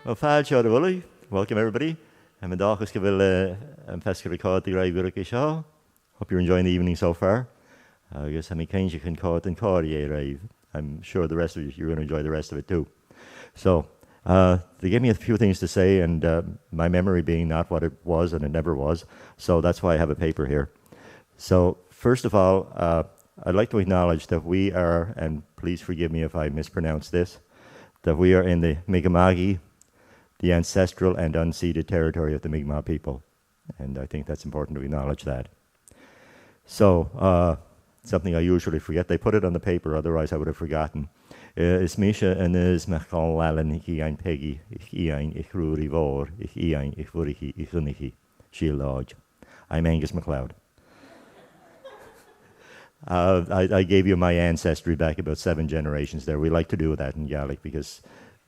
Well, fáil Cheo idhlig. Welcome everybody. I'm Adachas go bhfuil an fescar recád the raibh Gaelic Cheo. Hope you're enjoying the evening so far. I guess I'm kind you can call it and raibh. I'm sure the rest of you, you're going to enjoy the rest of it too. So, they gave me a few things to say, and my memory being not what it was and it never was, so that's why I have a paper here. So, first of all, I'd like to acknowledge that we are, and please forgive me if I mispronounce this, that we are in the Mi'kma'ki, the ancestral and unceded territory of the Mi'kmaq people. And I think that's important to acknowledge that. So, something I usually forget, they put it on the paper, otherwise I would have forgotten. Is Misha and is Machal Lalan, ich ein Peggy, ich ein, ich ruri vor, ich ein, ich wurichi, ich unichi, she lodge. I'm Angus MacLeod. I gave you my ancestry back about 7 generations there. We like to do that in Gaelic because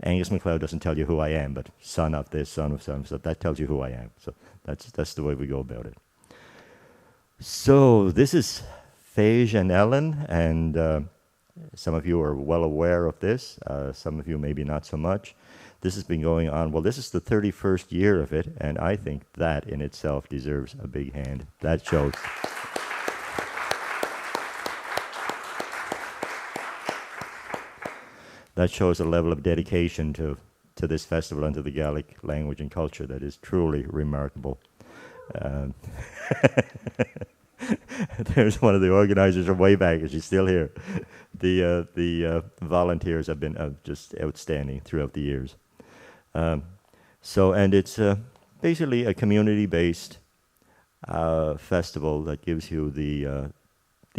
Angus MacLeod doesn't tell you who I am, but son of this, son of some, so that tells you who I am. So that's the way we go about it. So this is Feige and Ellen, and some of you are well aware of this. Some of you maybe not so much. This has been going on, well, this is the 31st year of it, and I think that in itself deserves a big hand. That shows. That shows a level of dedication to this festival and to the Gaelic language and culture that is truly remarkable. There's one of the organizers from way back, and she's still here. The volunteers have been just outstanding throughout the years. And it's basically a community-based festival that gives you the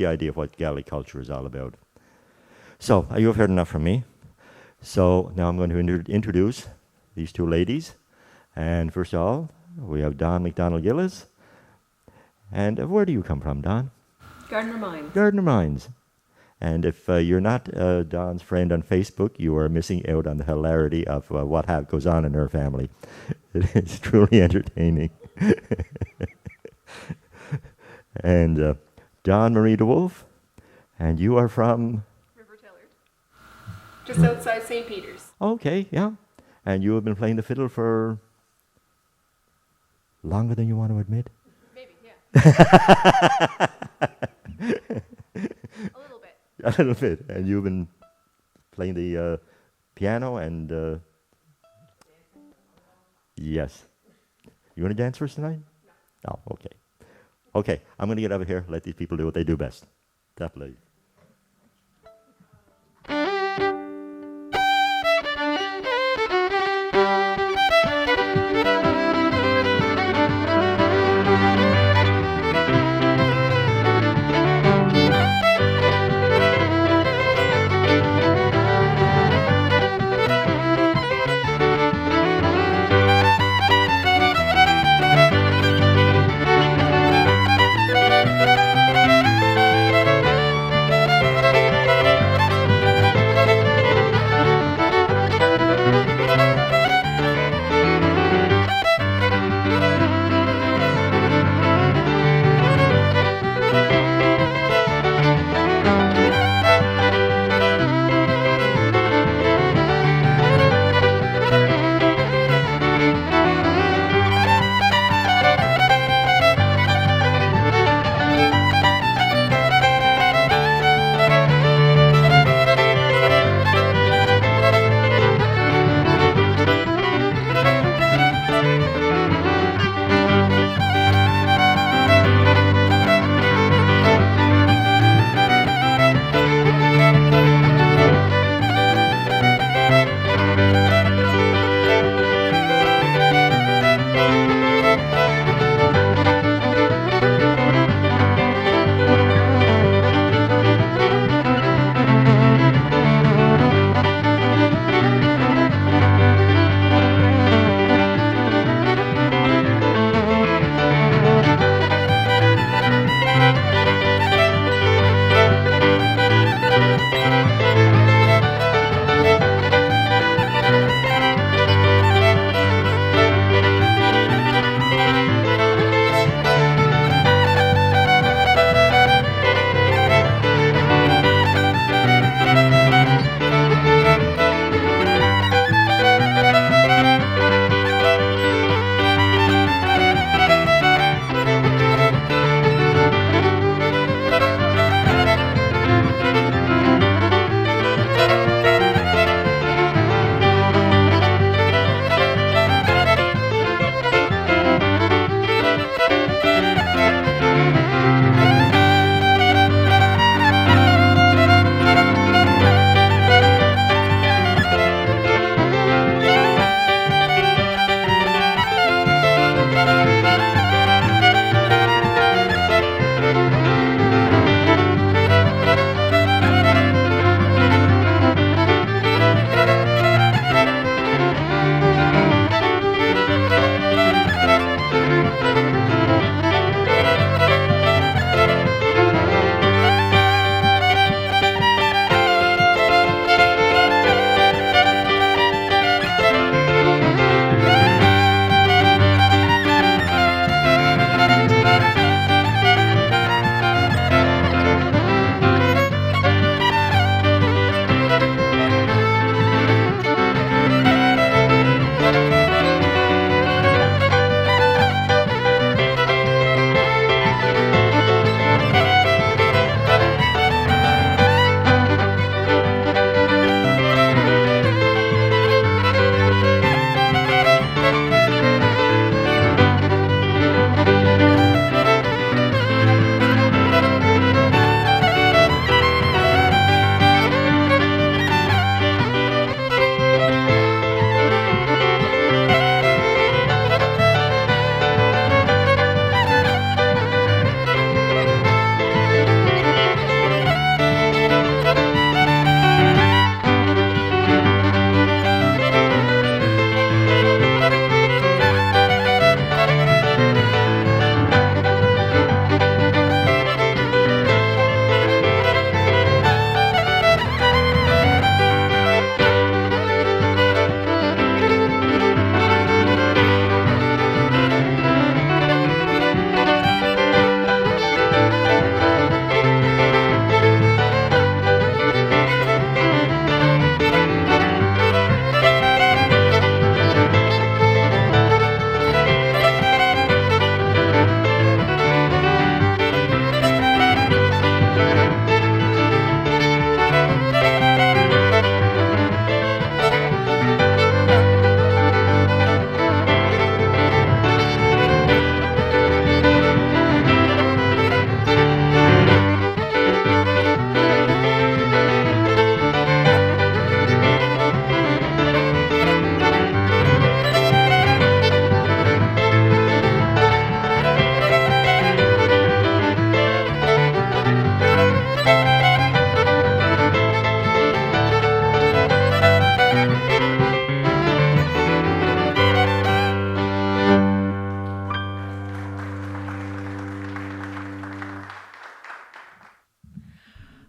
idea of what Gaelic culture is all about. So, you have heard enough from me. So now I'm going to introduce these two ladies. And first of all, we have Don McDonald-Gillis. And where do you come from, Don? Gardner Mines. Gardner Mines. And if you're not Don's friend on Facebook, you are missing out on the hilarity of what goes on in her family. It is truly entertaining. And Don Marie DeWolf, and you are from? Just outside St. Peter's. Okay, yeah. And you have been playing the fiddle for longer than you want to admit? Maybe, yeah. A little bit. A little bit. And you've been playing the piano and... Yes. You want to dance for us tonight? No. Oh, okay. Okay, I'm going to get over here, let these people do what they do best. Definitely.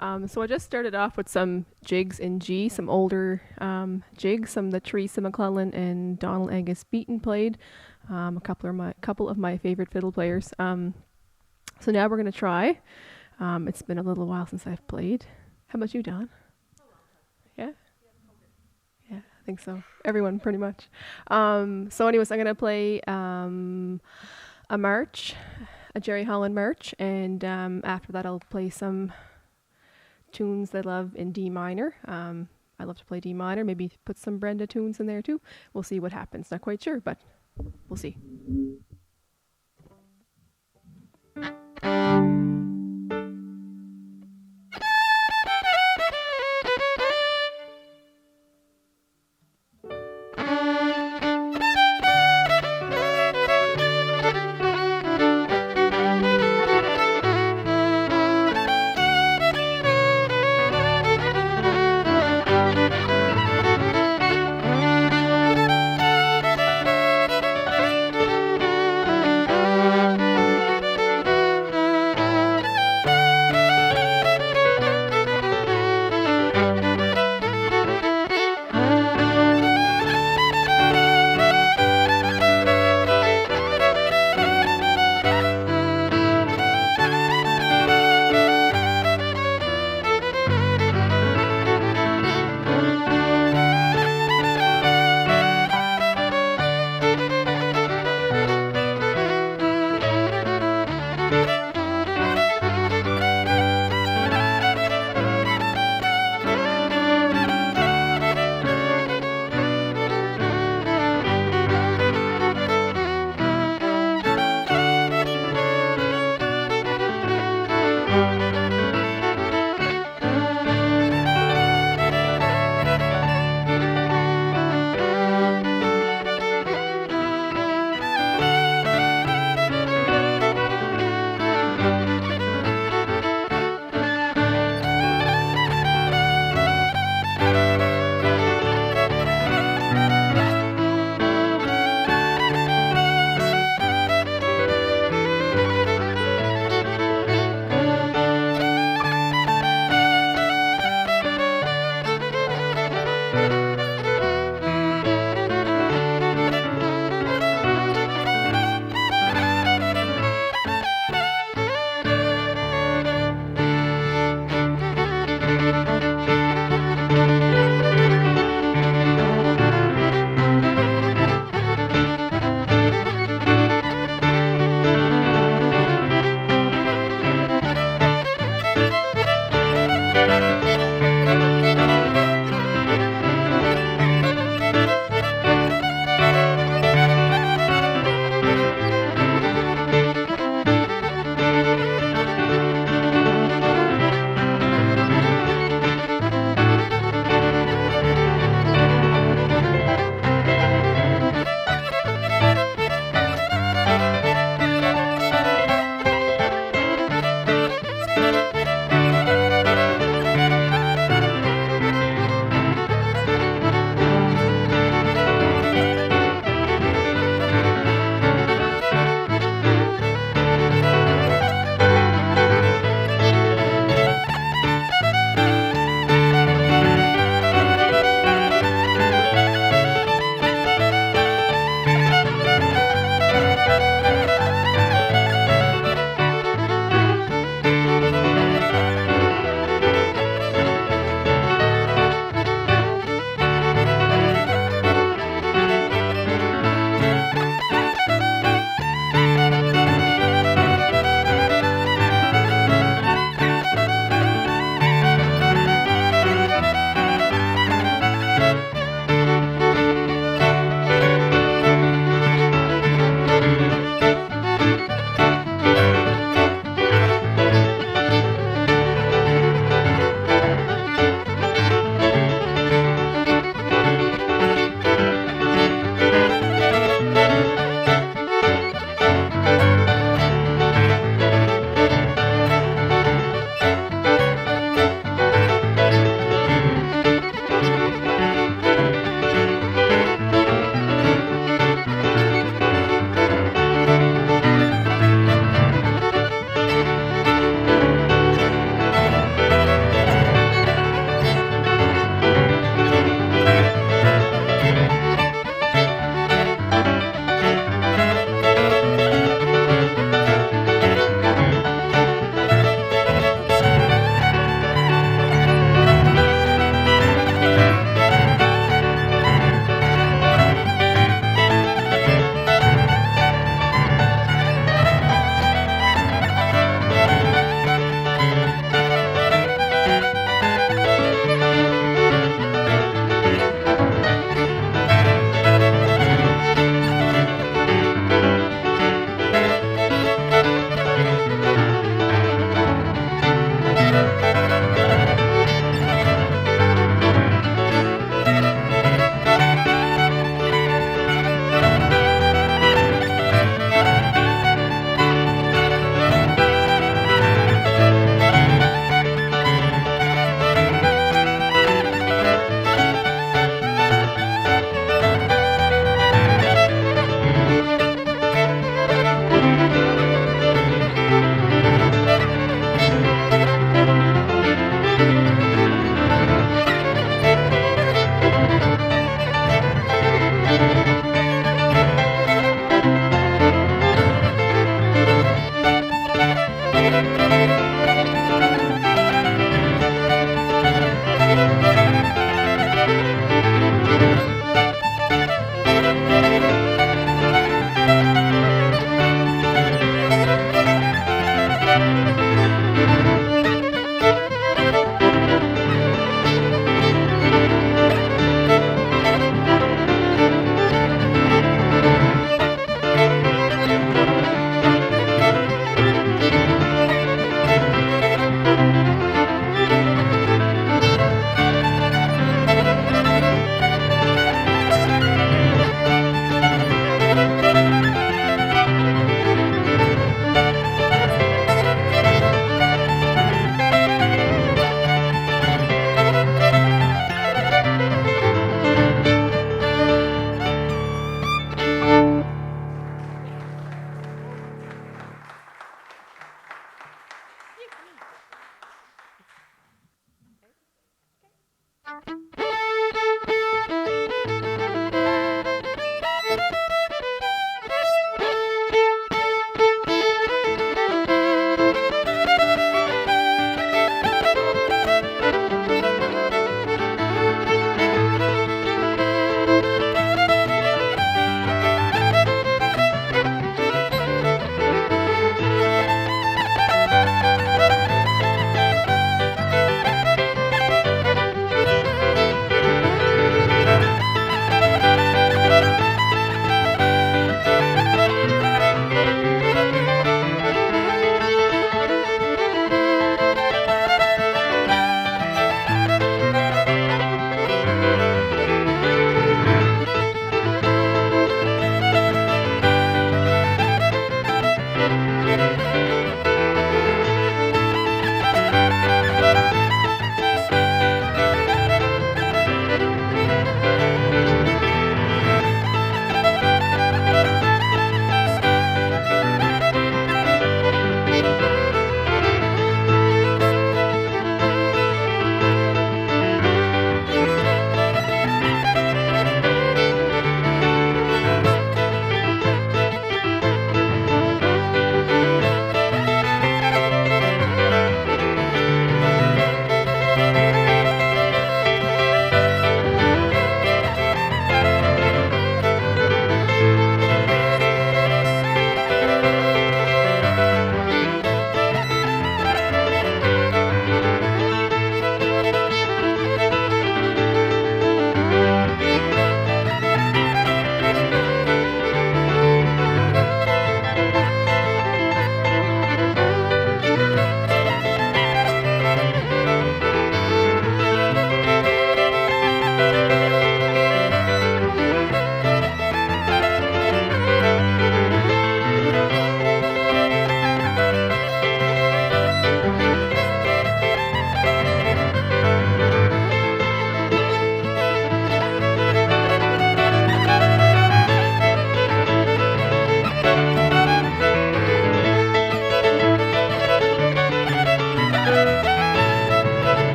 So I just started off with some jigs in G, some older jigs, some that Teresa McClellan and Donald Angus Beaton played. A couple of my favorite fiddle players. So now we're gonna try. It's been a little while since I've played. How about you, Don? Yeah. Yeah, I think so. Everyone, pretty much. So anyways, I'm gonna play a march, a Jerry Holland march, and after that I'll play some tunes that I love in D minor. I love to play D minor, maybe put some Brenda tunes in there too. We'll see what happens. Not quite sure, but we'll see.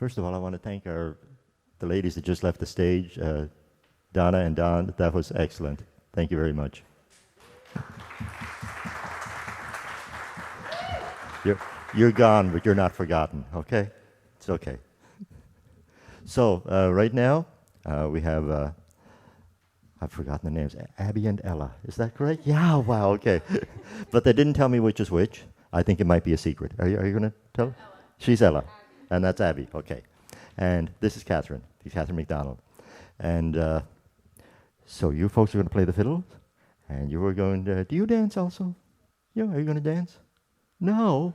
First of all, I want to thank the ladies that just left the stage, Donna and Don. That was excellent. Thank you very much. You're gone, but you're not forgotten, okay? It's okay. So right now, we have, I've forgotten the names, Abby and Ella. Is that correct? Yeah, wow, okay. But they didn't tell me which is which. I think it might be a secret. Are you going to tell? Ella. She's Ella, and that's Abby, okay. And this is Catherine. She's Catherine McDonald. And so you folks are going to play the fiddle, and you were going to, do you dance also? Yeah, are you going to dance? No.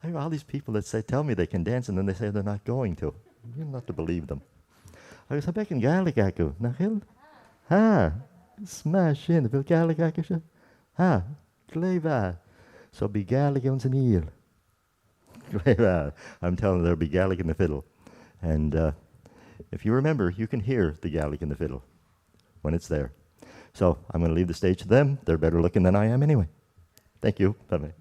I have all these people that say, tell me they can dance, and then they say they're not going to. You don't have to believe them. I was back in Gaelic acu. Nachil? Ha. Smash in. The Gaelic acu. Ha. Gleva. So be Gaelic on an eel. Gleva. I'm telling you, there'll be Gaelic in the fiddle. And if you remember, you can hear the Gaelic in the fiddle when it's there. So I'm going to leave the stage to them. They're better looking than I am anyway. Thank you. Bye-bye.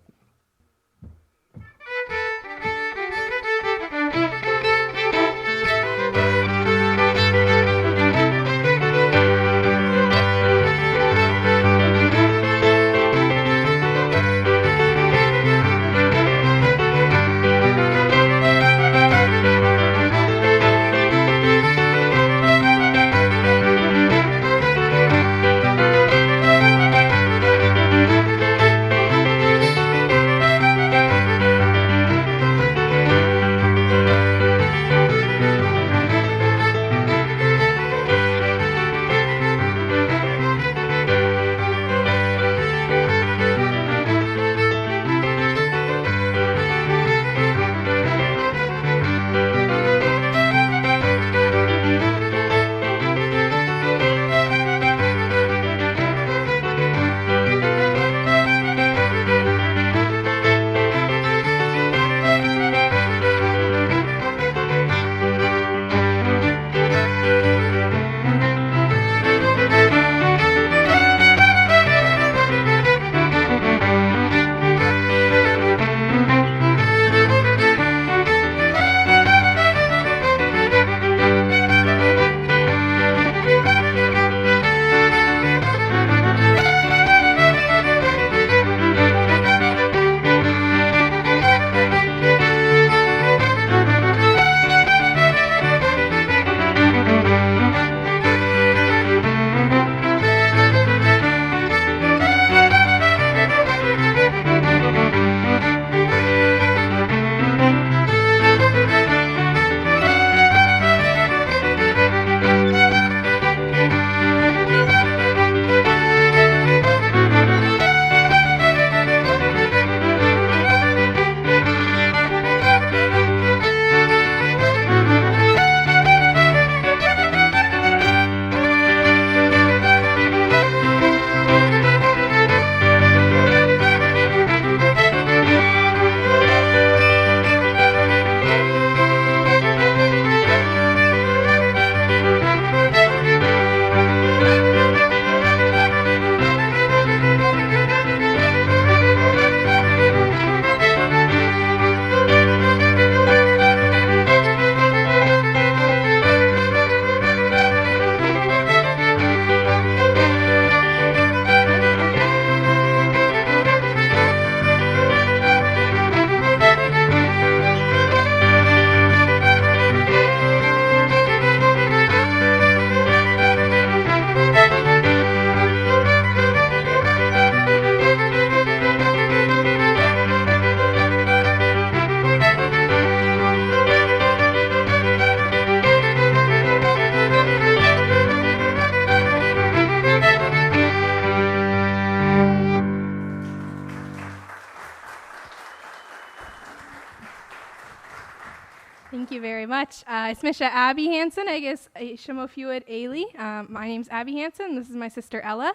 Thank you very much. Smisha Abby Hansen, I guess Shamofuad Ailey. My name's Abby Hansen. This is my sister Ella.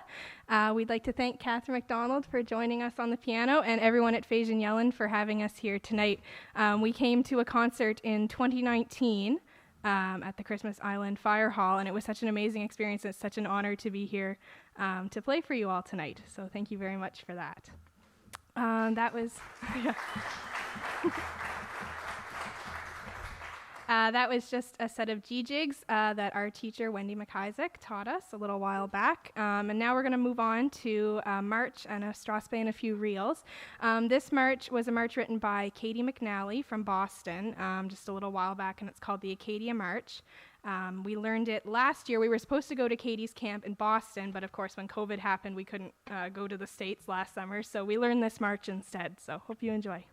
We'd like to thank Catherine McDonald for joining us on the piano and everyone at Phasian Yellen for having us here tonight. We came to a concert in 2019 at the Christmas Island Fire Hall, and it was such an amazing experience. It's such an honor to be here to play for you all tonight. So thank you very much for that. That was... That was just a set of G-jigs that our teacher, Wendy McIsaac, taught us a little while back. And now we're going to move on to a march and a strathspey and a few reels. This march was a march written by Katie McNally from Boston just a little while back, and it's called the Acadia March. We learned it last year. We were supposed to go to Katie's camp in Boston, but of course when COVID happened, we couldn't go to the States last summer, so we learned this march instead. So hope you enjoy.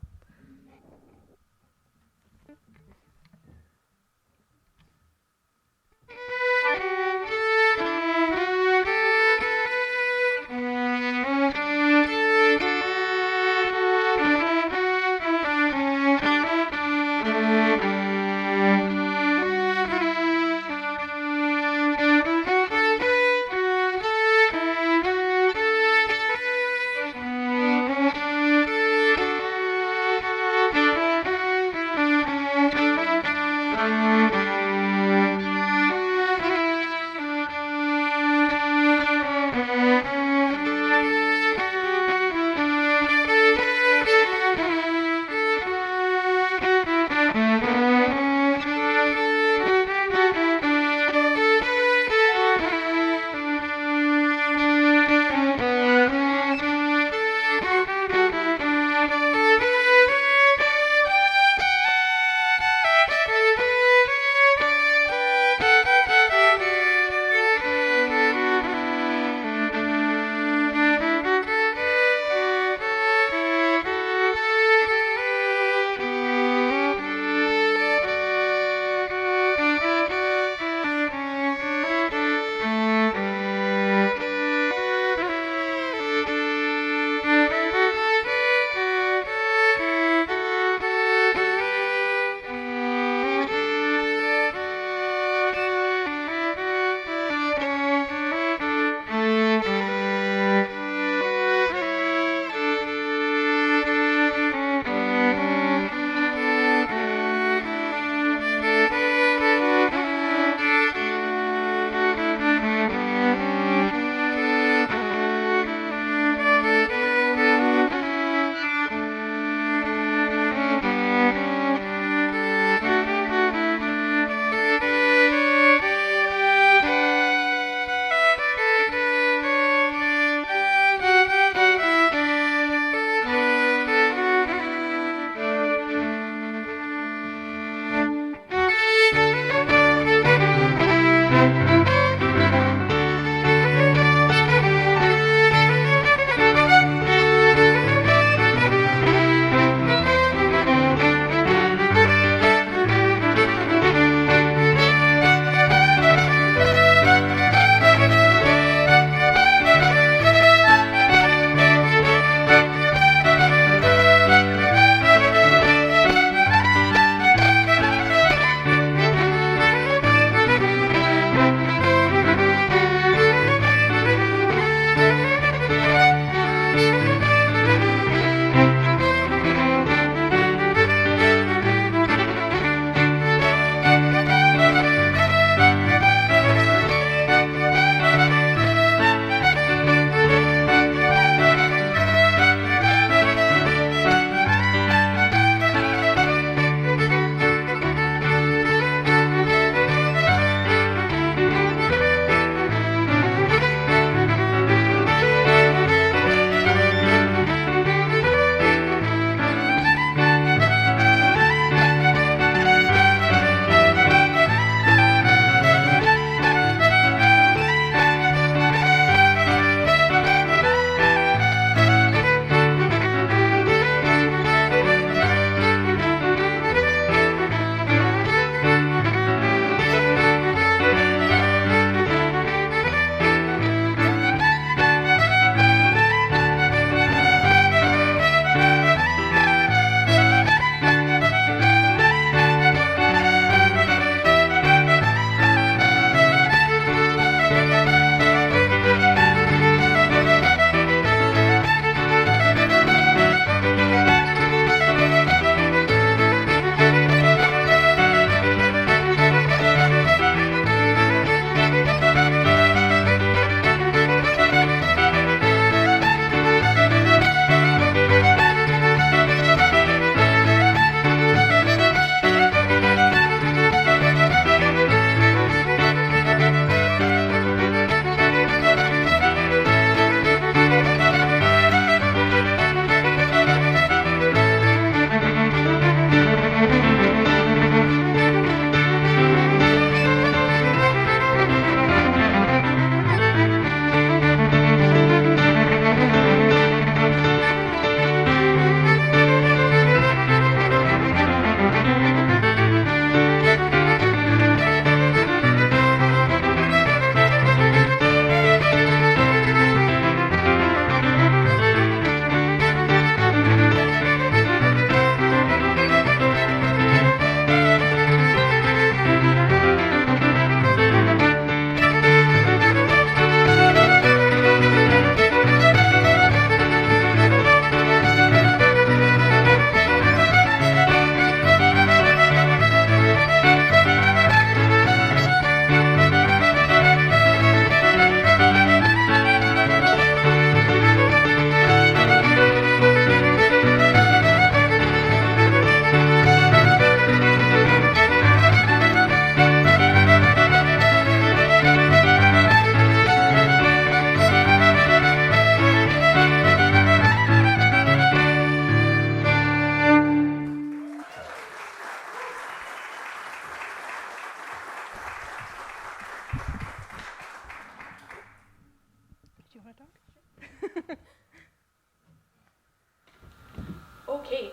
Okay,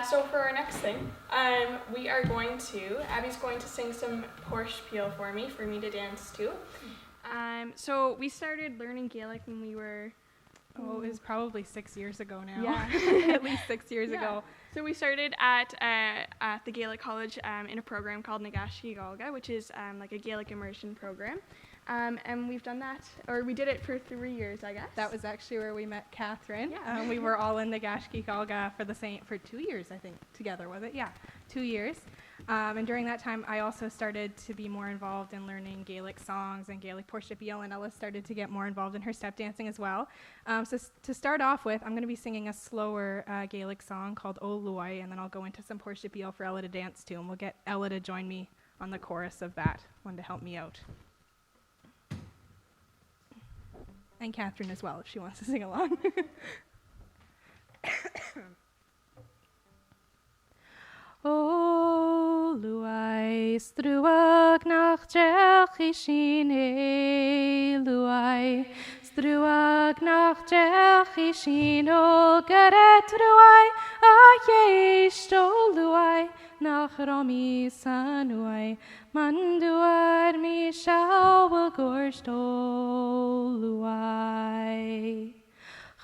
so for our next thing, Abby's going to sing some Porspiel for me to dance to. So we started learning Gaelic when we were... Oh, it was probably 6 years ago now. Yeah. At least 6 years ago. So we started at the Gaelic College in a program called Nagashki Galga, which is like a Gaelic immersion program. And we've done that, or we did it for 3 years, I guess. That was actually where we met Catherine. Yeah. We were all in Nagashki Galga for 2 years, I think, together, was it? Yeah, 2 years. And during that time, I also started to be more involved in learning Gaelic songs and Gaelic Porspiel, and Ella started to get more involved in her step dancing as well. So to start off with, I'm going to be singing a slower Gaelic song called O Luai, and then I'll go into some Porspiel for Ella to dance to, and we'll get Ella to join me on the chorus of that one to help me out. And Catherine as well, if she wants to sing along. O luai struag nach Jechishine luai struag nach Jechishine o garet luai a yesto luai nach Romi sanuai manduar mi shawa gorsto luai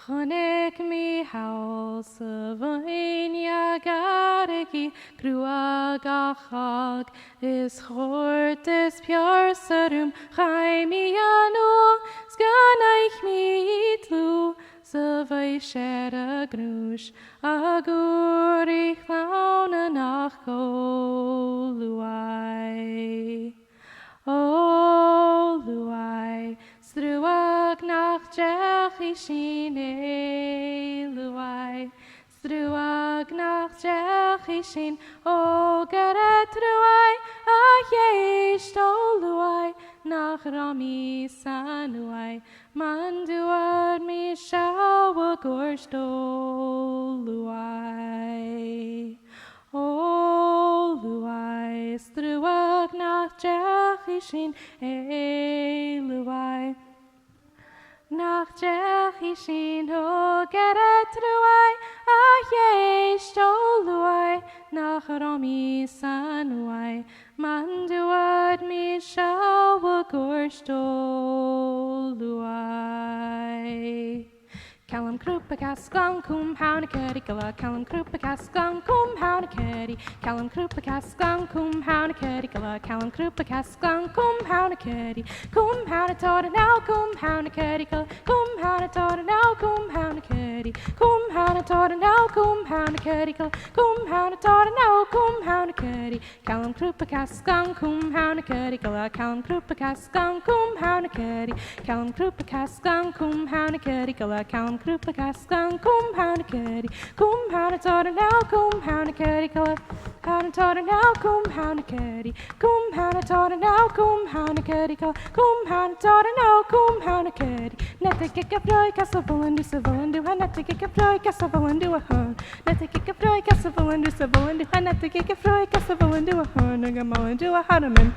Chonek mi hawl Savainia garigi Gruag achag is chort is pure sarum Chaimi anu Sganaich mi itlu Savai shera grush Aguri chlauna nach go luai O luai Struag nach Jechishine luai Struag nach Jechishin O garet luai A yesto luai nach Rami sanuai Manduar mi shawa gorsto luai O luai struag nach Jechishin luai Nach Jechishin o garet luai a yesto luai nach Romi sanuai manduad mi shawa gorsto luai Callum Krupa Casclum cum hauna curricula Callum Krupa Casclum cum hauna curry Callum Krupa Casclum cum hauna curricula Callum Krupa Casclum cum hauna curry Cum hauna torta now cum hauna curricula Cum hauna torta now cum hauna curry Cum hauna torta now cum hauna curricula Cum hauna torta now cum hauna curry Callum Krupa Casclum cum hauna curricula Callum Krupa Casclum cum hauna curry Callum Krupa Casclum cum hauna curricula Callum Krupa Casclum cum hauna curry Cum hauna torta now cum hauna curricula Hauna torta now cum hauna curry Cum hauna torta now cum hauna curricula Cum hauna torta now cum hauna curry Netta kicka fröj kassavulandu savulandu Netta kicka fröj kassavulandu a hön Netta kicka fröj kassavulandu savulandu Netta kicka fröj kassavulandu a hön Nagamulandu a hadaman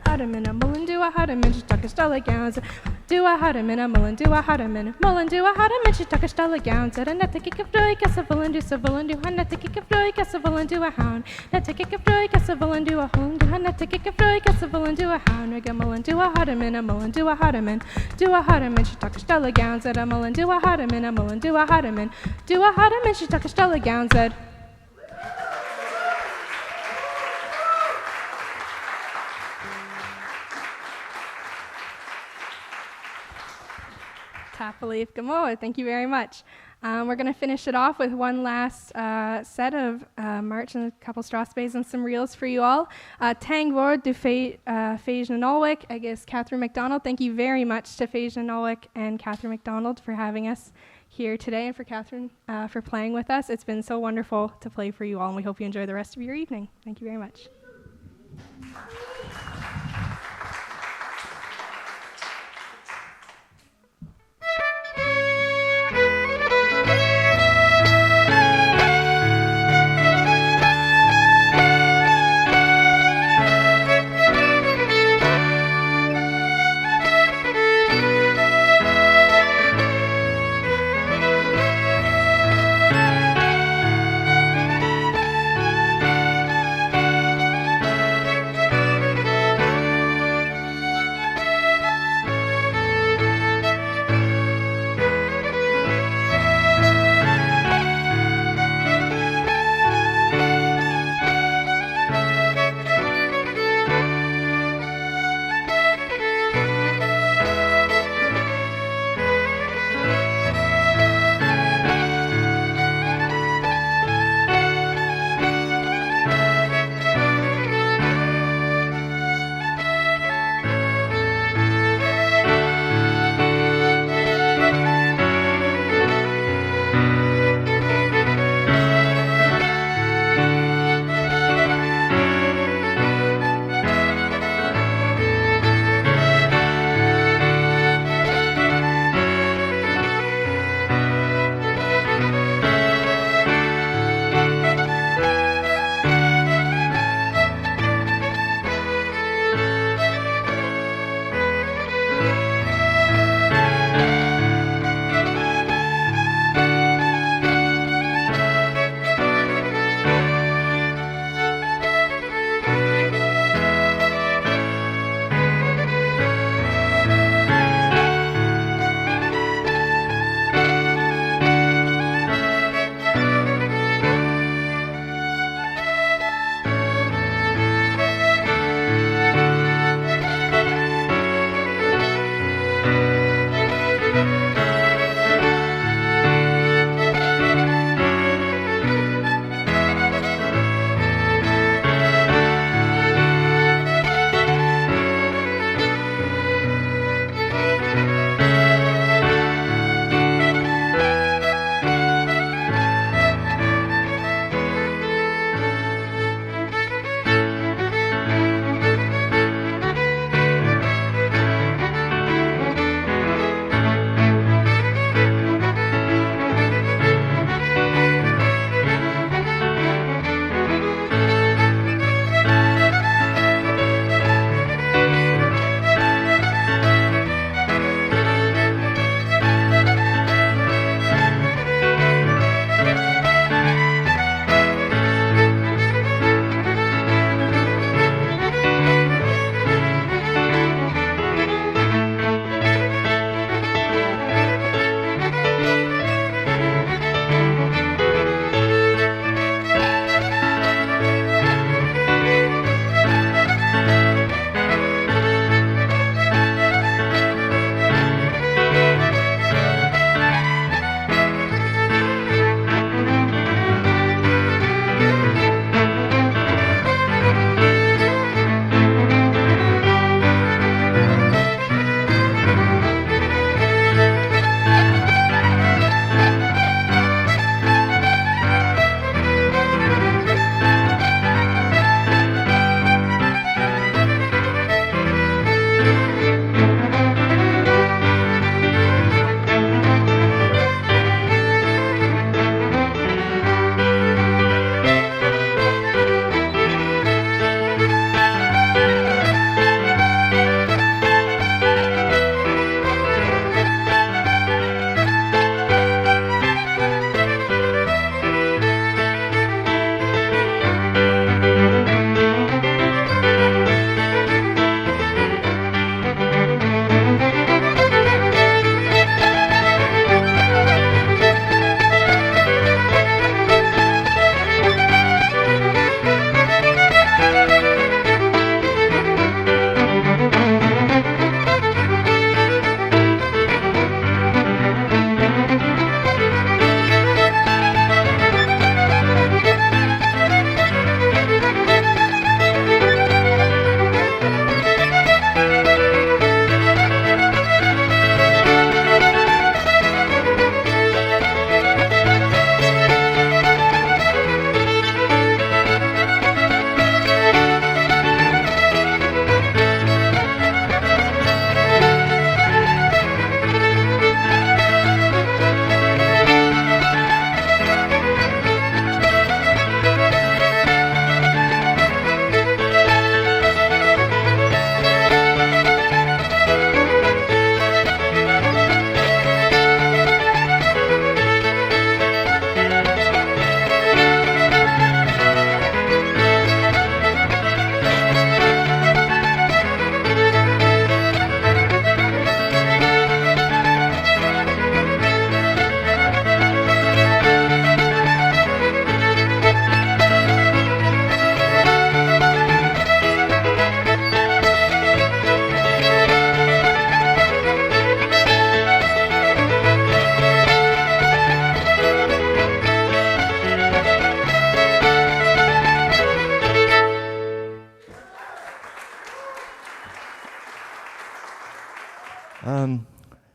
Hadaman a mulandu a hadaman She tuck a stella gowns Do a hadaman a mulandu a hadaman Mulandu a hadaman She tuck a stella gowns At a netta kicka fröj kassavulandu savulandu Netta kicka fröj kassavulandu a hound Netta kicka fröj kassavulandu a hund Netta kicka fröj kassavulandu a hound Nagamulandu a hadaman a mulandu a hadaman Do a hadaman She tuck a stella gowns At a mulandu a hadaman a mulandu a hadaman Do a hadaman She tuck a stella gowns At Tapaleaf Gamoa, thank you very much. We're going to finish it off with one last set of march and a couple strathspeys and some reels for you all. Tang Vord du Phage Nolwick, I guess Catherine McDonald. Thank you very much to Phage Nolwick and Catherine McDonald for having us here today and for Catherine for playing with us. It's been so wonderful to play for you all, and we hope you enjoy the rest of your evening. Thank you very much.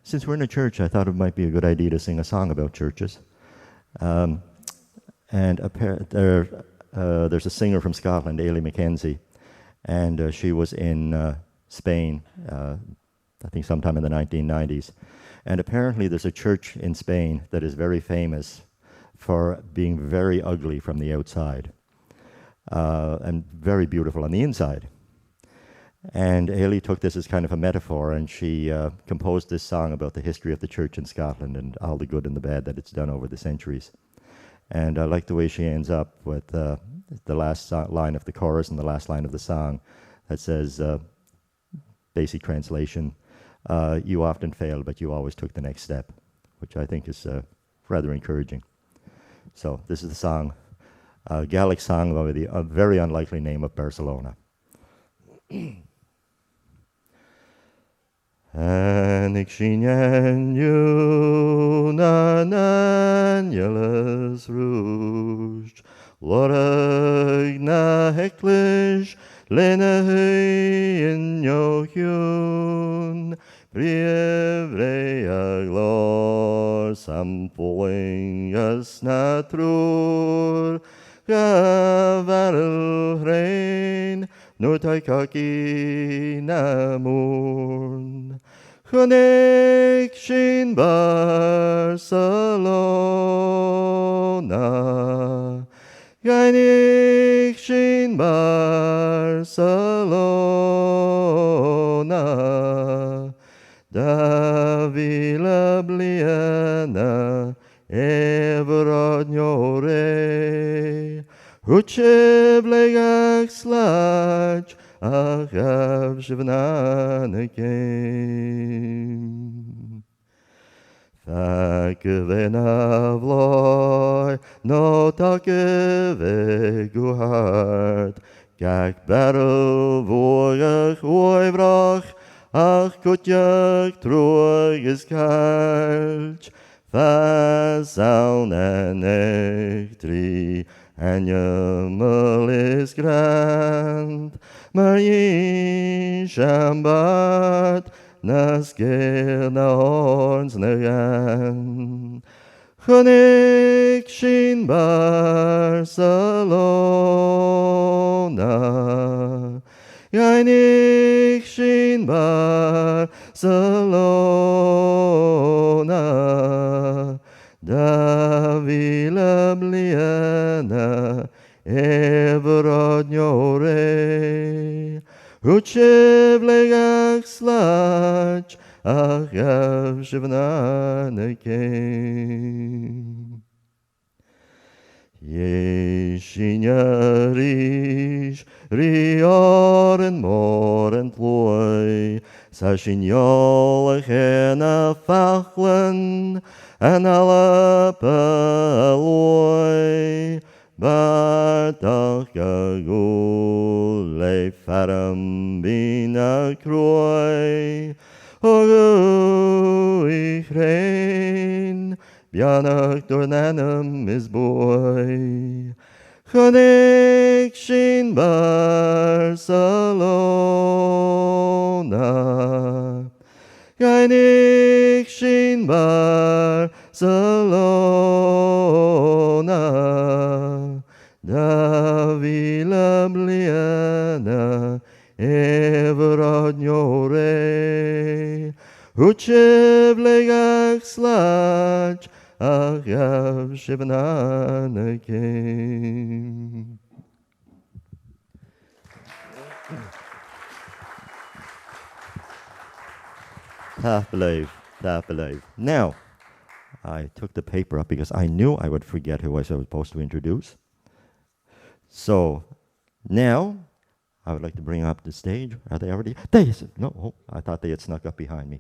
since we're in a church, I thought it might be a good idea to sing a song about churches. And there's a singer from Scotland, Ailey Mackenzie, and she was in Spain, I think sometime in the 1990s. And apparently there's a church in Spain that is very famous for being very ugly from the outside and very beautiful on the inside. And Ailey took this as kind of a metaphor, and she composed this song about the history of the church in Scotland and all the good and the bad that it's done over the centuries. And I like the way she ends up with the last line of the chorus and the last line of the song that says, basic translation, you often fail, but you always took the next step, which I think is rather encouraging. So this is the song, Gaelic song by the very unlikely name of Barcelona. Anig sin you na nanyelas rouge, Lorag na heklish, lena in yo hyun, Prievrea glor, sampling as na trur, Gavarel rein, no taikaki na morn. Connection Barcelona, Connection Barcelona, da Villa Bliana, Everodnore, Ucheblegak slach, ach av shivnanekim. Fakke navloi, no takke guhart, gak barrel voyach oivrach, ach kutjak troig is kalch, fasaun en echtri, en jemmel is grand, maar je shambat, nas ger na horns na gan. Connection Barcelona, Connection Barcelona, da Villa Bliana, Everodnore, Uchevlegak slach, ach gav shivnanekim. Yeshinyarish, rior en mor en ploy, Sashinyolach en a fachlen, en alla paloy, Bartach gagul le faram bina kroy, Ogu ich rein, Bianach dornanam is boy. Connection Barcelona, Connection Barcelona, da Villa Bliana, Everodnore, Uchevlegak slach, ach gav shivnanekim. Half believe. Now, I took the paper up because I knew I would forget who I was supposed to introduce. So, now, I would like to bring up the stage. Are they already? No, I thought they had snuck up behind me.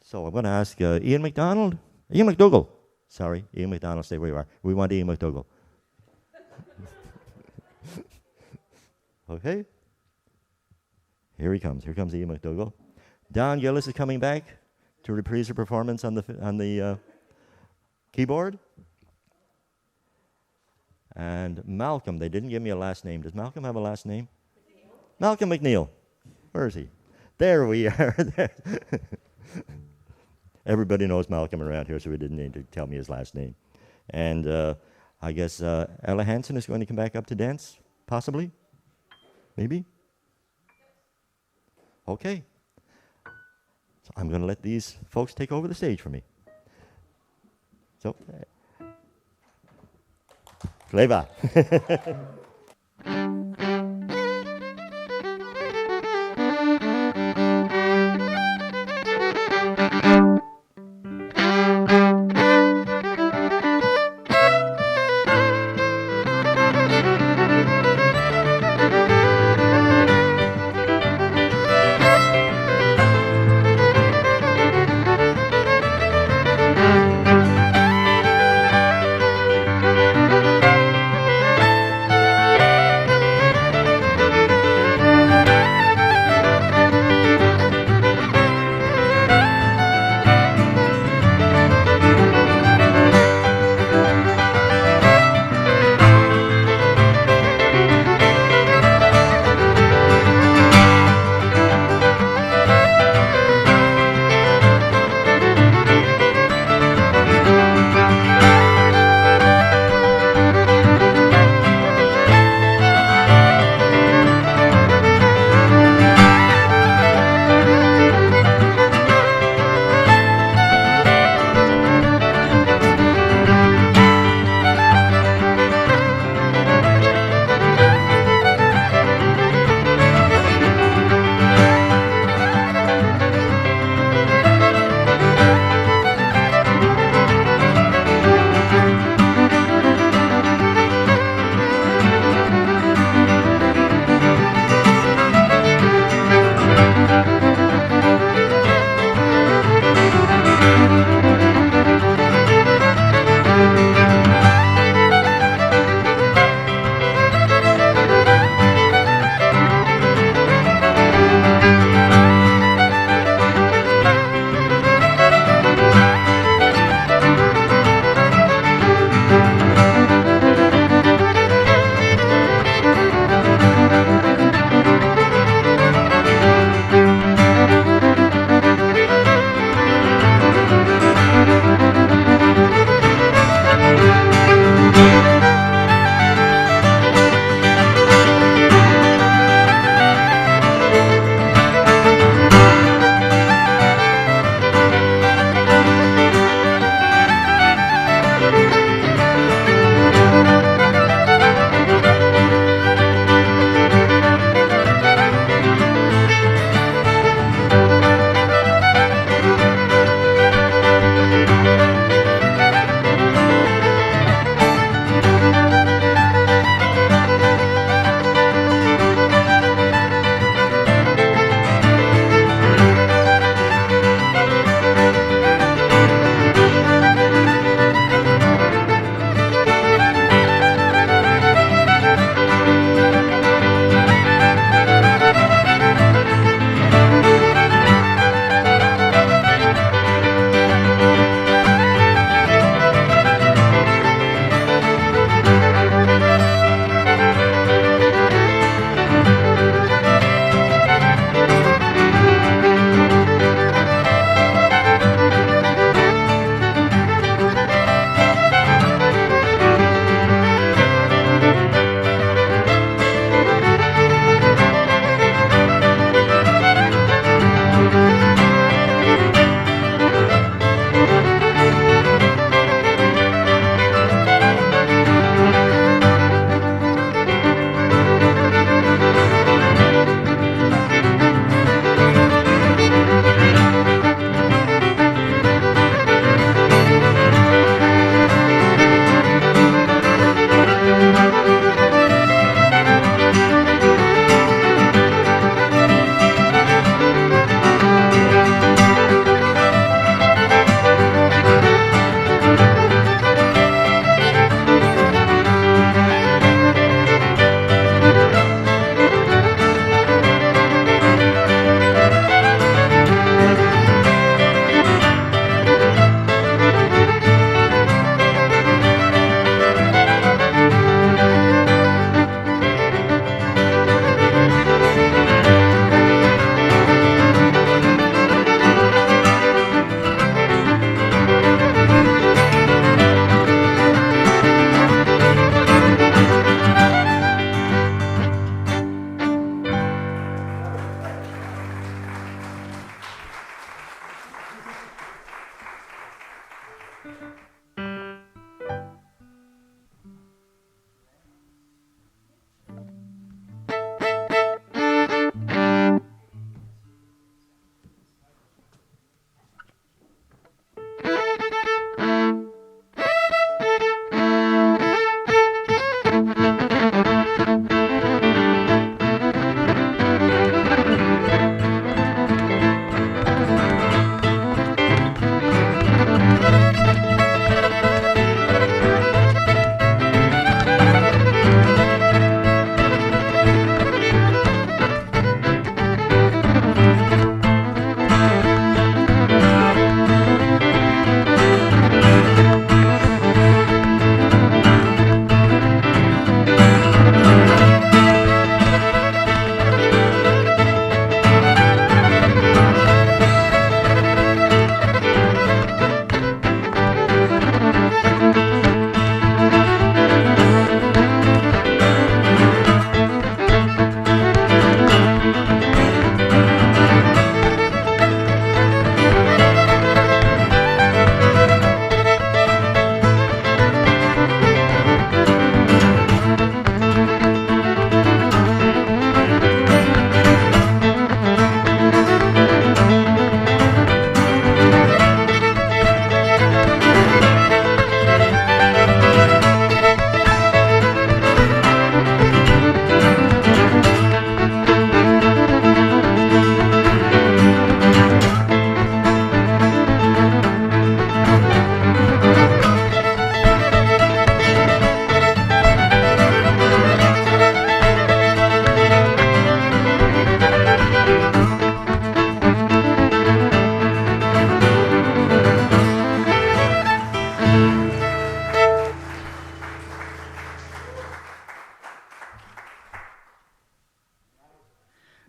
So I'm going to ask Ian McDonald. Ian McDougall. Sorry, Ian McDonald, stay where you are. We want Ian McDougall. Okay. Here he comes. Here comes Ian McDougall. Don Gillis is coming back to reprise her performance on the keyboard. And Malcolm, they didn't give me a last name. Does Malcolm have a last name? McNeil. Malcolm McNeil. Where is he? There we are. everybody knows Malcolm around here, so he didn't need to tell me his last name. And I guess Ella Hansen is going to come back up to dance, possibly? Maybe? Okay. So I'm going to let these folks take over the stage for me. So, Gleba.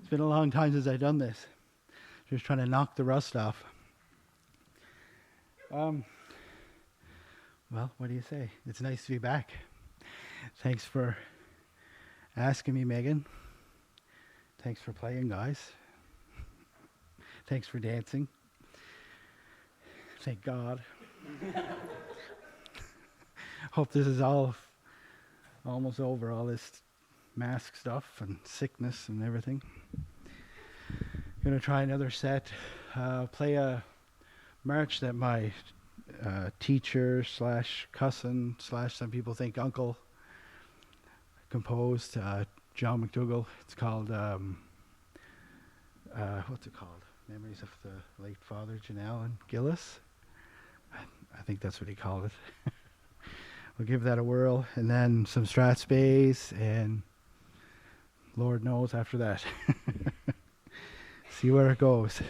It's been a long time since I've done this. Just trying to knock the rust off. Well, what do you say? It's nice to be back. Thanks for asking me, Megan. Thanks for playing, guys. Thanks for dancing. Thank God. Hope this is almost over, all this mask stuff and sickness and everything. Gonna try another set. Play a march that my teacher / cousin / some people think uncle composed, John McDougall. It's called what's it called? Memories of the late Father Janelle and Gillis. I think that's what he called it. We'll give that a whirl, and then some Strathspeys, and Lord knows after that. See where it goes.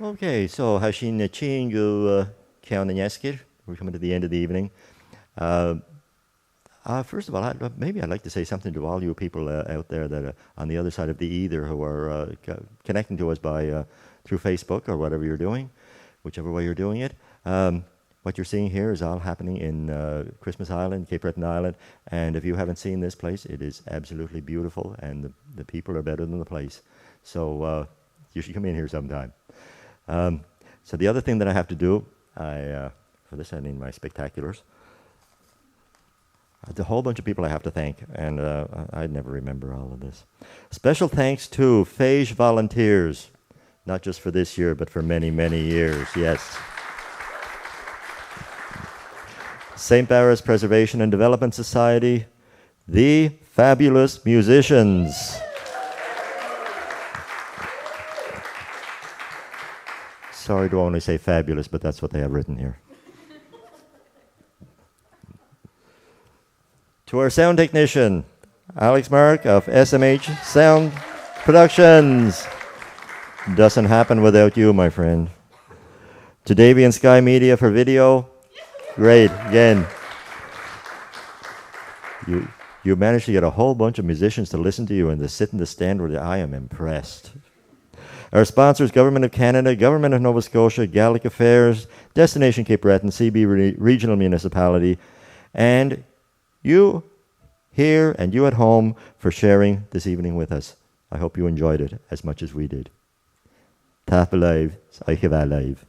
Okay, so Hashin Chingu Count and Yeskir. We're coming to the end of the evening. First of all, maybe I'd like to say something to all you people out there that are on the other side of the ether who are connecting to us by through Facebook or whatever you're doing, whichever way you're doing it. What you're seeing here is all happening in Christmas Island, Cape Breton Island, and if you haven't seen this place, it is absolutely beautiful, and the people are better than the place. So you should come in here sometime. So the other thing that I have to do, for this I need my spectaculars. There's a whole bunch of people I have to thank, and I'd never remember all of this. Special thanks to Phage volunteers, not just for this year, but for many, many years, yes. St. Barrett's Preservation and Development Society, the fabulous musicians. Sorry to only say fabulous, but that's what they have written here. To our sound technician, Alex Mark of SMH Sound Productions. Doesn't happen without you, my friend. To Davey and Sky Media for video. Great, again. You managed to get a whole bunch of musicians to listen to you and to sit in the stand where I am impressed. Our sponsors, Government of Canada, Government of Nova Scotia, Gaelic Affairs, Destination Cape Breton, CB Regional Municipality, and you here and you at home for sharing this evening with us. I hope you enjoyed it as much as we did. Tap alive, live.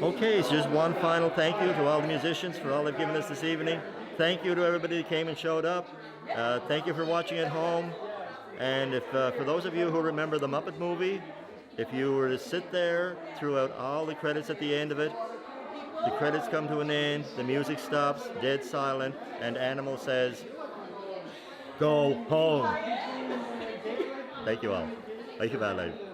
Okay, so just one final thank you to all the musicians for all they've given us this evening. Thank you to everybody that came and showed up. Thank you for watching at home. And if for those of you who remember the Muppet movie, if you were to sit there throughout all the credits at the end of it, the credits come to an end, the music stops, dead silent, and Animal says, "Go home." Thank you all. Thank you, Adelaide.